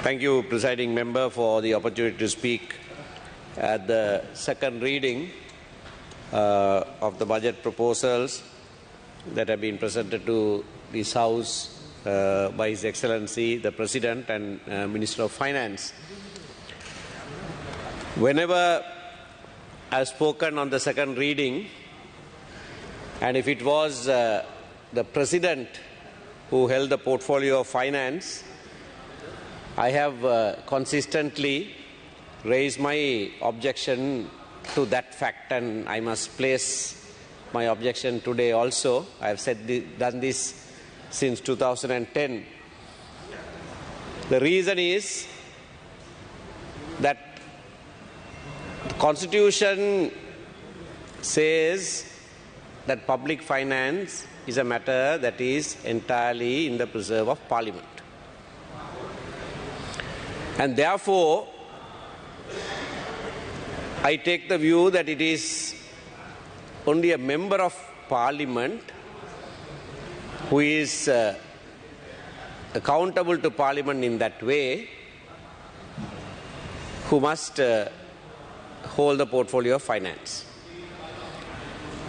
Thank you, Presiding Member, for the opportunity to speak at the second reading of the budget proposals that have been presented to this House by His Excellency, the President and Minister of Finance. Whenever I have spoken on the second reading, and if it was the President who held the portfolio of finance, I have consistently raised my objection to that fact, and I must place my objection today also. I have done this since 2010. The reason is that the Constitution says that public finance is a matter that is entirely in the preserve of Parliament. And therefore, I take the view that it is only a member of Parliament who is accountable to Parliament in that way, who must hold the portfolio of finance.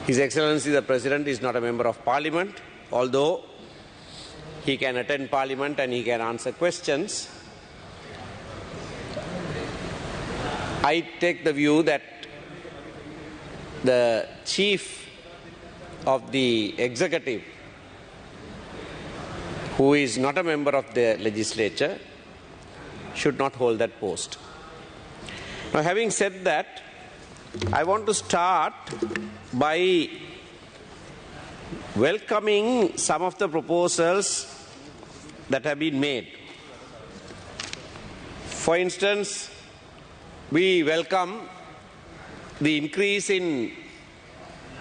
His Excellency the President is not a member of Parliament, although he can attend Parliament and he can answer questions. I take the view that the Chief of the Executive, who is not a member of the legislature, should not hold that post. Now, having said that, I want to start by welcoming some of the proposals that have been made. For instance, we welcome the increase in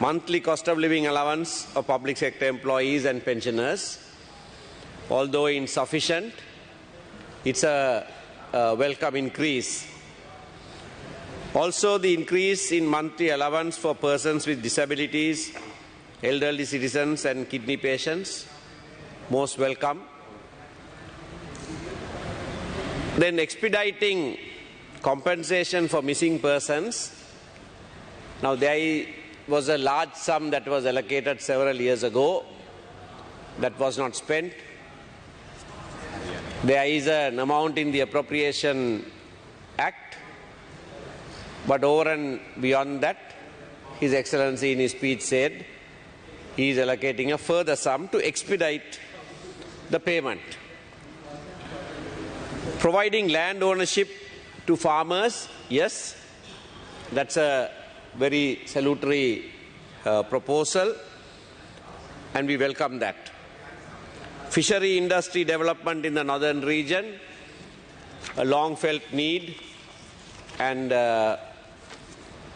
monthly cost of living allowance of public sector employees and pensioners. Although insufficient, it's a welcome increase. Also, the increase in monthly allowance for persons with disabilities, elderly citizens and kidney patients, most welcome. Then expediting compensation for missing persons. Now, there was a large sum that was allocated several years ago that was not spent. There is an amount in the Appropriation Act, but over and beyond that, His Excellency in his speech said he is allocating a further sum to expedite the payment. Providing land ownership to farmers, yes, that's a very salutary proposal, and we welcome that. Fishery industry development in the northern region, a long felt need, and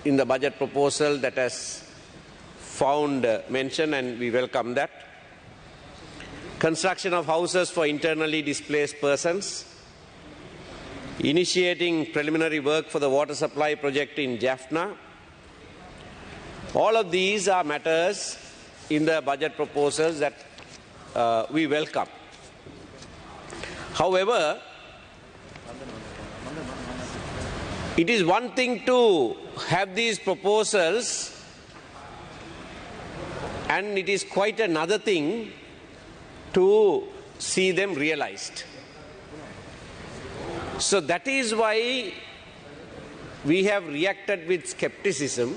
in the budget proposal that has found mention, and we welcome that. Construction of houses for internally displaced persons. Initiating preliminary work for the water supply project in Jaffna. All of these are matters in the budget proposals that we welcome. However, it is one thing to have these proposals, and it is quite another thing to see them realized. So that is why we have reacted with skepticism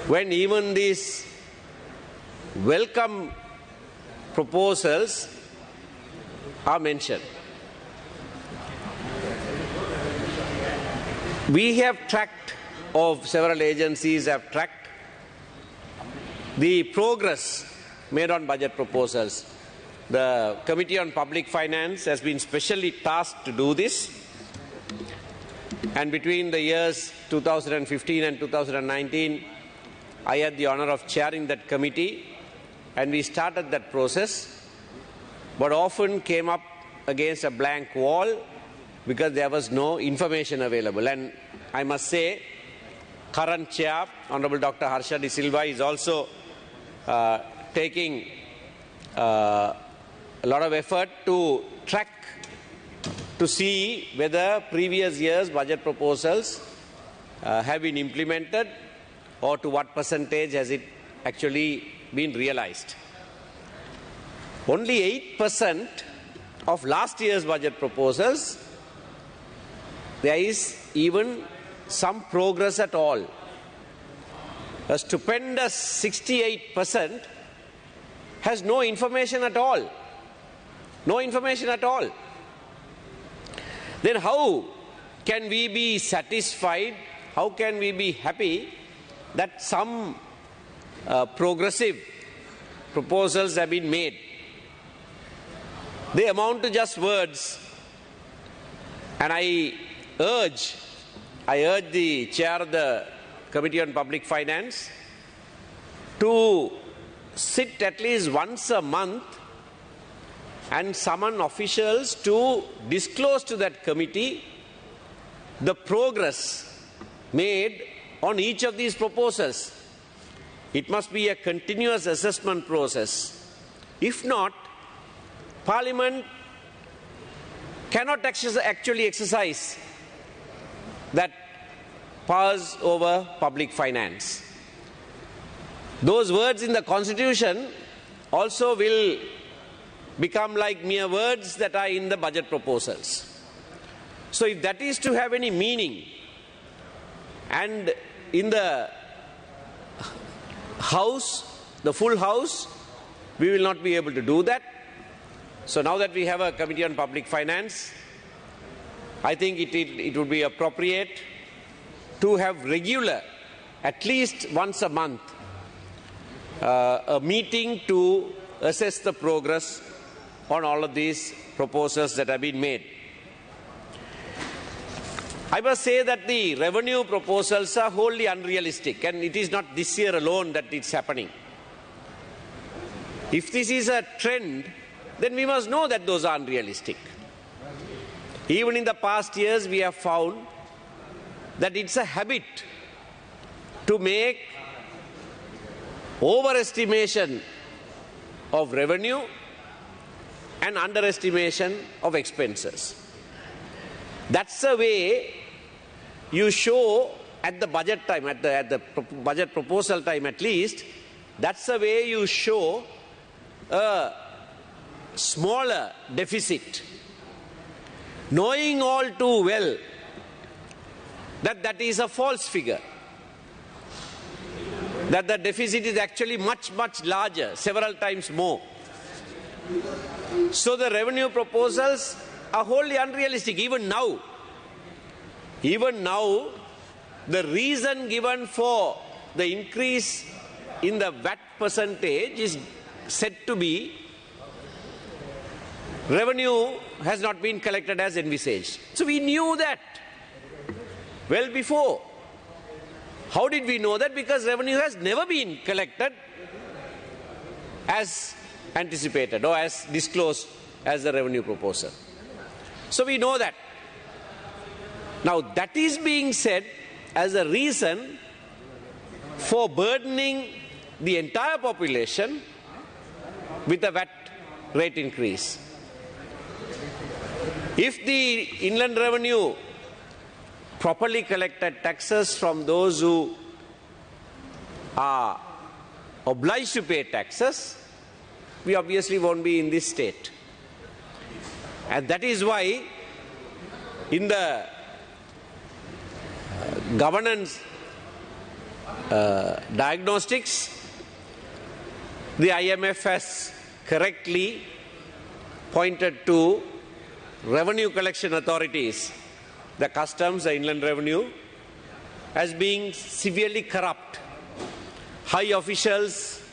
when even these welcome proposals are mentioned. We have tracked, of several agencies have tracked the progress made on budget proposals. The Committee on Public Finance has been specially tasked to do this, and between the years 2015 and 2019, I had the honor of chairing that committee, and we started that process, but often came up against a blank wall because there was no information available. And I must say, current chair, Honorable Dr. Harsha De Silva, is also taking a lot of effort to track to see whether previous year's budget proposals have been implemented or to what percentage has it actually been realized. Only 8% of last year's budget proposals, there is even some progress at all. A stupendous 68% has no information at all. No information at all. Then how can we be satisfied? How can we be happy that some progressive proposals have been made? They amount to just words. And I urge the chair of the Committee on Public Finance to sit at least once a month and summon officials to disclose to that committee the progress made on each of these proposals. It must be a continuous assessment process. If not, Parliament cannot actually exercise that powers over public finance. Those words in the Constitution also will become like mere words that are in the budget proposals. So if that is to have any meaning, and in the House, the full House, we will not be able to do that. So now that we have a Committee on Public Finance, I think it would be appropriate to have regular, at least once a month, a meeting to assess the progress on all of these proposals that have been made. I must say that the revenue proposals are wholly unrealistic, and it is not this year alone that it's happening. If this is a trend, then we must know that those are unrealistic. Even in the past years, we have found that it's a habit to make overestimation of revenue and underestimation of expenses. That's the way you show at the budget time, at the budget proposal time at least, that's the way you show a smaller deficit, knowing all too well that that is a false figure, that the deficit is actually much, much larger, several times more. So the revenue proposals are wholly unrealistic. Even now, the reason given for the increase in the VAT percentage is said to be revenue has not been collected as envisaged. So we knew that well before. How did we know that? Because revenue has never been collected as anticipated or as disclosed as the revenue proposal. So we know that. Now that is being said as a reason for burdening the entire population with a VAT rate increase. If the inland revenue properly collected taxes from those who are obliged to pay taxes, we obviously won't be in this state. And that is why in the governance diagnostics, the IMF has correctly pointed to revenue collection authorities, the customs, the inland revenue, as being severely corrupt, high officials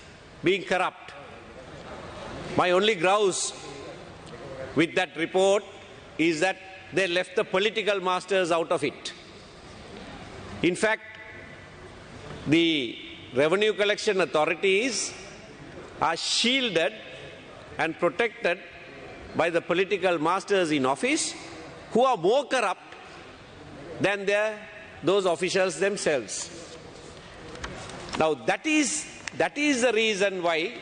being corrupt. My only grouse with that report is that they left the political masters out of it. In fact, the revenue collection authorities are shielded and protected by the political masters in office who are more corrupt than those officials themselves. Now that is the reason why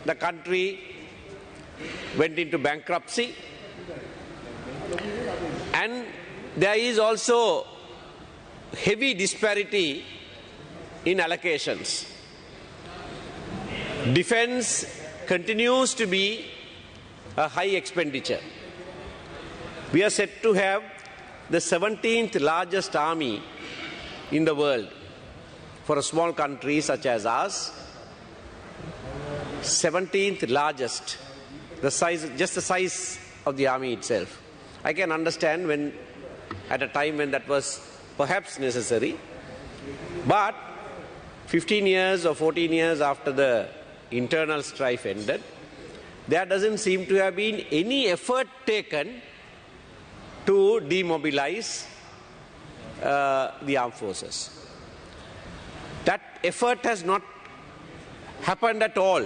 the country went into bankruptcy. And there is also heavy disparity in allocations. Defense continues to be a high expenditure. We are set to have the 17th largest army in the world. For a small country such as ours, 17th largest, the size, just the size of the army itself. I can understand when, at a time when that was perhaps necessary, but 15 years or 14 years after the internal strife ended, there doesn't seem to have been any effort taken to demobilize the armed forces. That effort has not happened at all.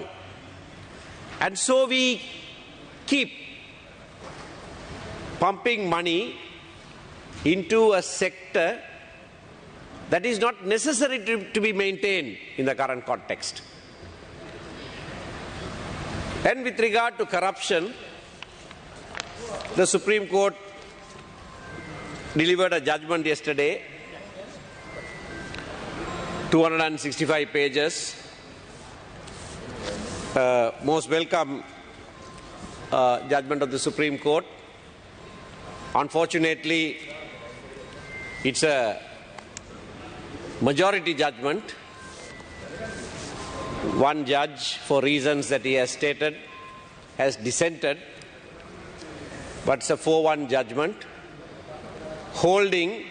And so we keep pumping money into a sector that is not necessary to be maintained in the current context. And with regard to corruption, the Supreme Court delivered a judgment yesterday, 265 pages. Most welcome judgment of the Supreme Court. Unfortunately, it's a majority judgment. One judge, for reasons that he has stated, has dissented, but it's a 4-1 judgment holding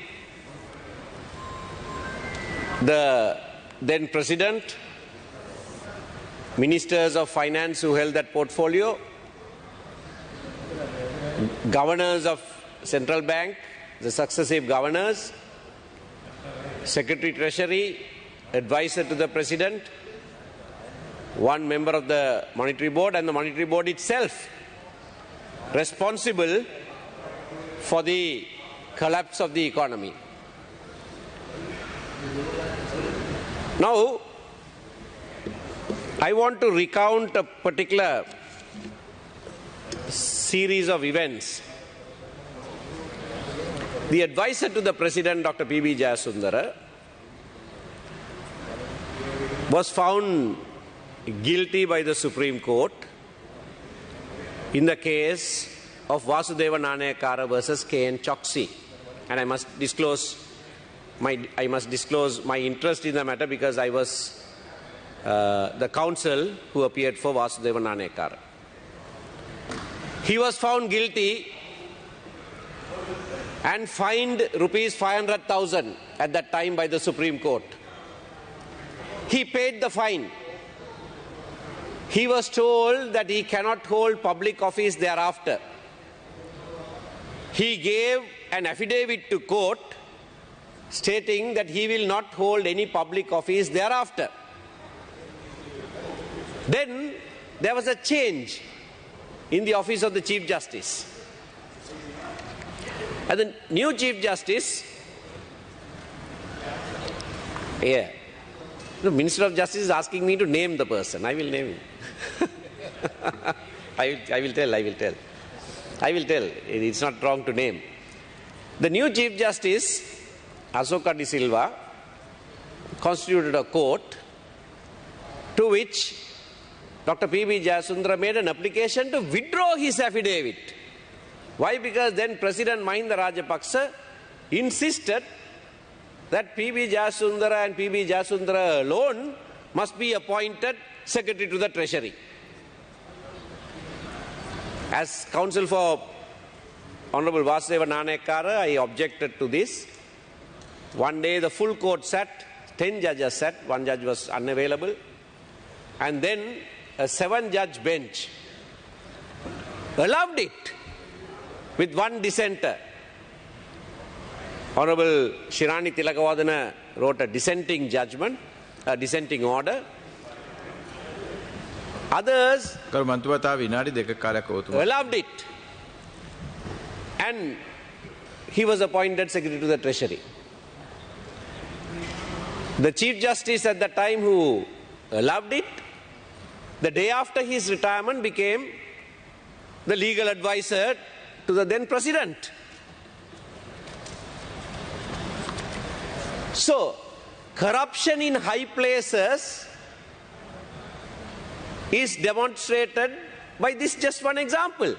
the then President, Ministers of Finance who held that portfolio, Governors of Central Bank, the successive Governors, Secretary Treasury, Advisor to the President, one member of the Monetary Board, and the Monetary Board itself responsible for the collapse of the economy. Now, I want to recount a particular series of events. The advisor to the President, Dr. P.B. Jayasundara, was found guilty by the Supreme Court in the case of Vasudeva Nanayakara versus K.N. Choksi. And I must disclose my interest in the matter because I was the counsel who appeared for Vasudeva Nanayakara. He was found guilty and fined rupees 500,000 at that time by the Supreme Court. He paid the fine. He was told that he cannot hold public office thereafter. He gave an affidavit to court stating that he will not hold any public office thereafter. Then there was a change in the office of the Chief Justice. And the new Chief Justice, the Minister of Justice is asking me to name the person. I will name him. I will tell. It's not wrong to name. The new Chief Justice, Asoka de Silva, constituted a court to which Dr. P.B. Jayasundara made an application to withdraw his affidavit. Why? Because then President Mahinda Rajapaksa insisted that P.B. Jayasundara and P.B. Jayasundara alone must be appointed Secretary to the Treasury. As counsel for Honorable Vasudeva Nanayakara, I objected to this. One day the full court sat, 10 judges sat, one judge was unavailable, and then a 7-judge bench allowed it with one dissenter. Honorable Shirani Tilakavadana wrote a dissenting judgment, a dissenting order. Others allowed it. And he was appointed Secretary to the Treasury. The Chief Justice at the time who allowed it, the day after his retirement became the legal advisor to the then President. So, corruption in high places is demonstrated by this just one example.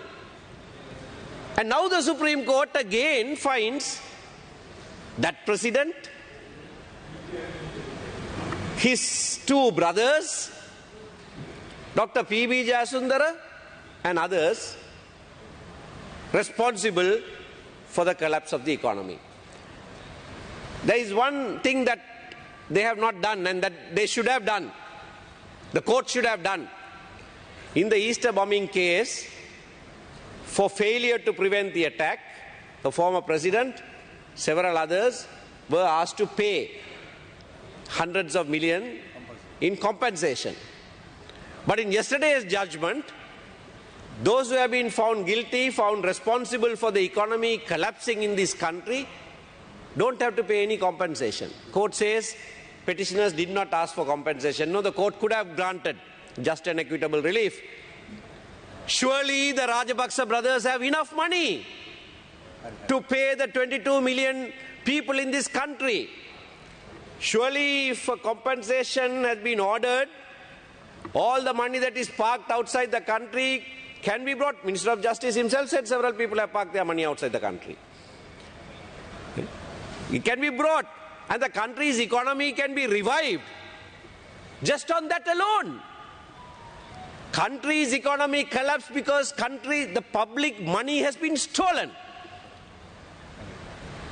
And now the Supreme Court again finds that president, his two brothers, Dr. P.B. Jayasundara and others, responsible for the collapse of the economy. There is one thing that they have not done and that they should have done. The court should have done. In the Easter bombing case, for failure to prevent the attack, the former president, several others were asked to pay hundreds of millions in compensation. But in yesterday's judgment, those who have been found guilty, found responsible for the economy collapsing in this country, don't have to pay any compensation. Court says petitioners did not ask for compensation. No, the court could have granted just and equitable relief. Surely the Rajapaksa brothers have enough money to pay the 22 million people in this country. Surely if a compensation has been ordered, all the money that is parked outside the country can be brought. Minister of Justice himself said several people have parked their money outside the country. It can be brought and the country's economy can be revived just on that alone. Country's economy collapsed because the public money has been stolen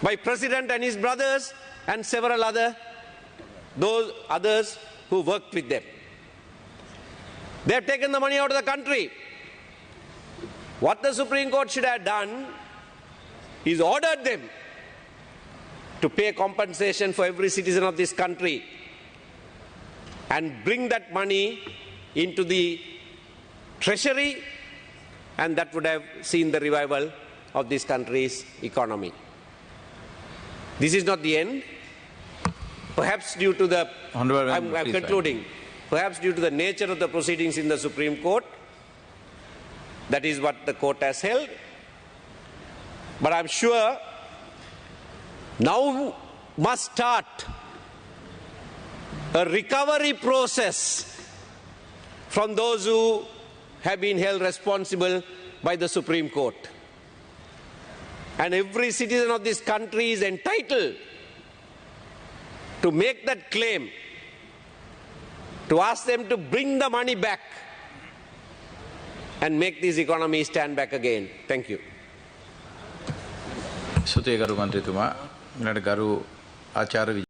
by president and his brothers and several those others who worked with them. They have taken the money out of the country. What the Supreme Court should have done is ordered them to pay compensation for every citizen of this country and bring that money into the treasury, and that would have seen the revival of this country's economy. This is not the end. Perhaps due to the, I'm concluding, perhaps due to the nature of the proceedings in the Supreme Court, that is what the court has held. But I'm sure now must start a recovery process from those who have been held responsible by the Supreme Court. And every citizen of this country is entitled to make that claim, to ask them to bring the money back and make this economy stand back again. Thank you. සුතේ ගරු මන්ත්‍රීතුමා ඊළඟට ගරු ආචාර්ය